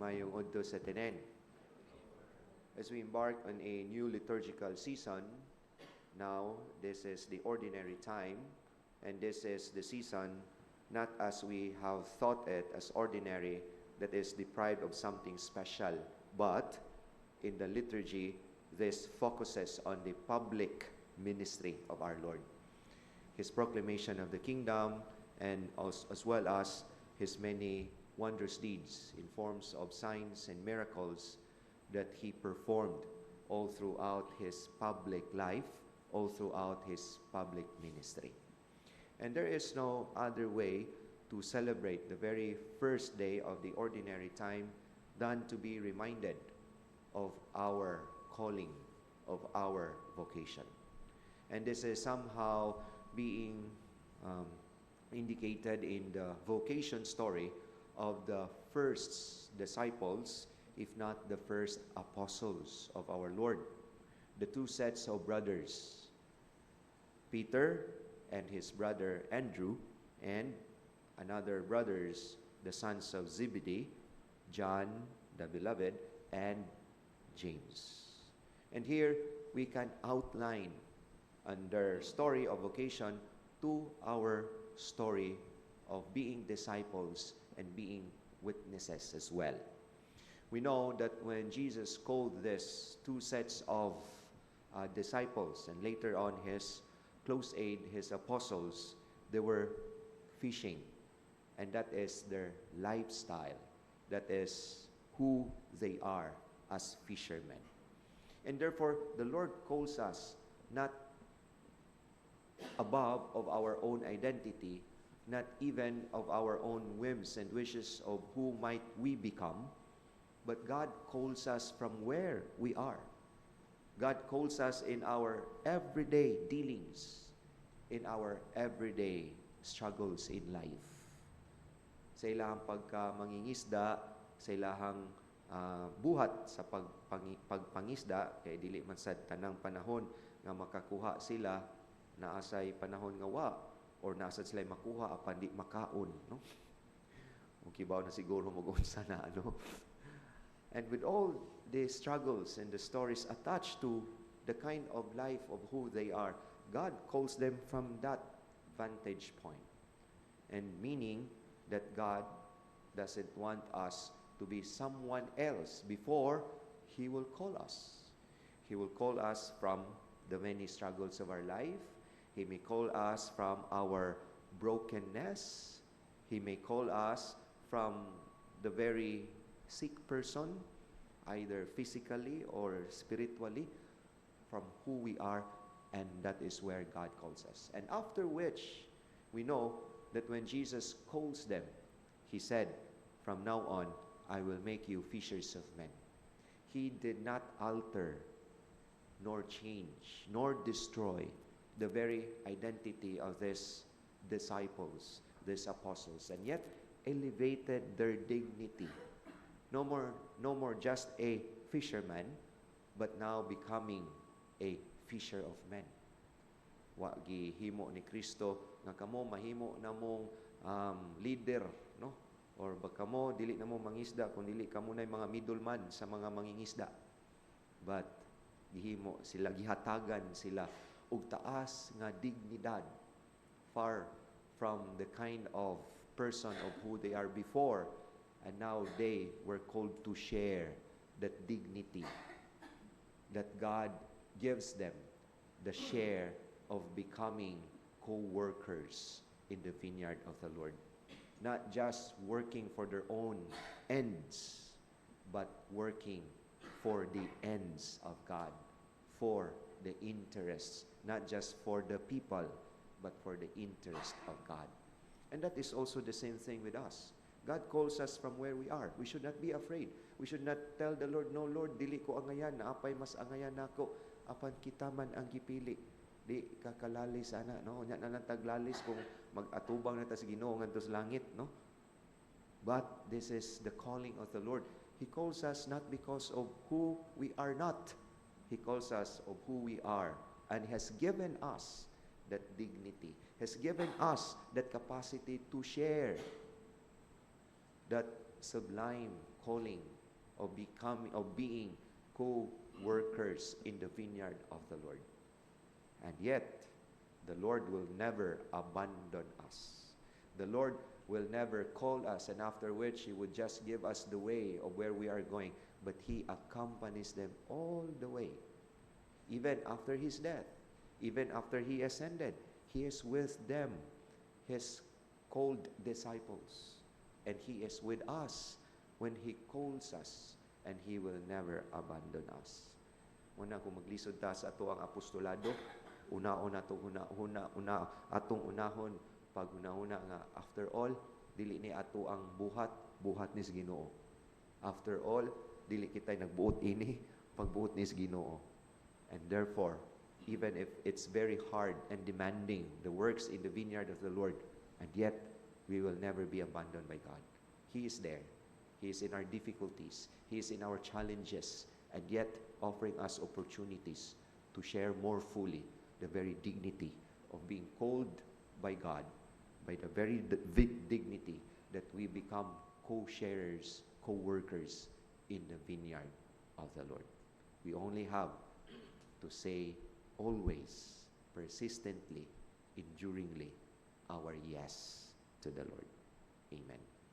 Mayong Udto sa Tenen. As we embark on a new liturgical season, now this is the ordinary time, and this is the season not as we have thought it as ordinary, that is deprived of something special, but in the liturgy, this focuses on the public ministry of our Lord. His proclamation of the kingdom, and as well as His many wondrous deeds in forms of signs and miracles that He performed all throughout His public life, all throughout His public ministry. And there is no other way to celebrate the very first day of the ordinary time than to be reminded of our calling, of our vocation. And this is somehow being indicated in the vocation story of the first disciples, if not the first apostles of our Lord. The two sets of brothers, Peter and his brother Andrew, and another brothers, the sons of Zebedee, John the Beloved, and James. And here we can outline under story of vocation to our story of being disciples and being witnesses as well. We know that when Jesus called these two sets of disciples, and later on His close aid, His apostles, they were fishing. And that is their lifestyle. That is who they are as fishermen. And therefore, the Lord calls us not above of our own identity, not even of our own whims and wishes of who might we become, but God calls us from where we are. God calls us in our everyday dealings, in our everyday struggles in life. Sa ilahang pagka-mangingisda, sa ilahang buhat sa pagpangisda, kaya dili man sa tanang panahon nga makakuha sila, naasay panahon nga wa, or naasad sila makuha apan di makaon, no? Okay ba na siguro mag-unsa na, ano? And with all the struggles and the stories attached to the kind of life of who they are, God calls them from that vantage point. And meaning that God doesn't want us to be someone else before He will call us. He will call us from the many struggles of our life. He may call us from our brokenness. He may call us from the very sick person, either physically or spiritually, from who we are, and that is where God calls us. And after which, we know that when Jesus calls them, He said, "From now on, I will make you fishers of men." He did not alter, nor change, nor destroy the very identity of these disciples, these apostles, and yet elevated their dignity. No more just a fisherman, but now becoming a fisher of men. Wa gihimo ni Kristo nga kamo mahimo namong leader, no? Or baka mo dili na mo mangisda kung dili kamo nay mga middleman sa mga mangingisda. But gihimo sila, gihatagan sila og taas nga dignidad, far from the kind of person of who they are before, and now they were called to share that dignity that God gives them, the share of becoming co-workers in the vineyard of the Lord. Not just working for their own ends, but working for the ends of God, for the interests, not just for the people, but for the interest of God. And that is also the same thing with us. God calls us from where we are. We should not be afraid. We should not tell the Lord, "No, Lord, dili ko angayan, naapay mas angayan nako, apan kita man ang gipili." Di kakalalis ana, no? Nya na taglalis kung mag-atubang na ta sa Ginoo ngadto sa langit, no? But this is the calling of the Lord. He calls us not because of who we are not. He calls us of who we are, and has given us that dignity, has given us that capacity to share that sublime calling of being co-workers in the vineyard of the Lord. And yet, the Lord will never abandon us. The Lord will never call us, and after which He would just give us the way of where we are going. But He accompanies them all the way. Even after His death, even after He ascended, He is with them, His called disciples. And He is with us when He calls us, and He will never abandon us. Una kung maglisod ta sa ato ang apostolado, una-una atong unahon pag una nga after all dili ni ato ang buhat ni Ginoo. After all dili kitay nagbuot ini pagbuot ni Ginoo. And therefore, even if it's very hard and demanding, the works in the vineyard of the Lord, and yet we will never be abandoned by God. He is there. He is in our difficulties. He is in our challenges, and yet offering us opportunities to share more fully the very dignity of being called by God, by the very dignity that we become co-sharers, co-workers in the vineyard of the Lord. We only have to say always, persistently, enduringly, our yes to the Lord. Amen.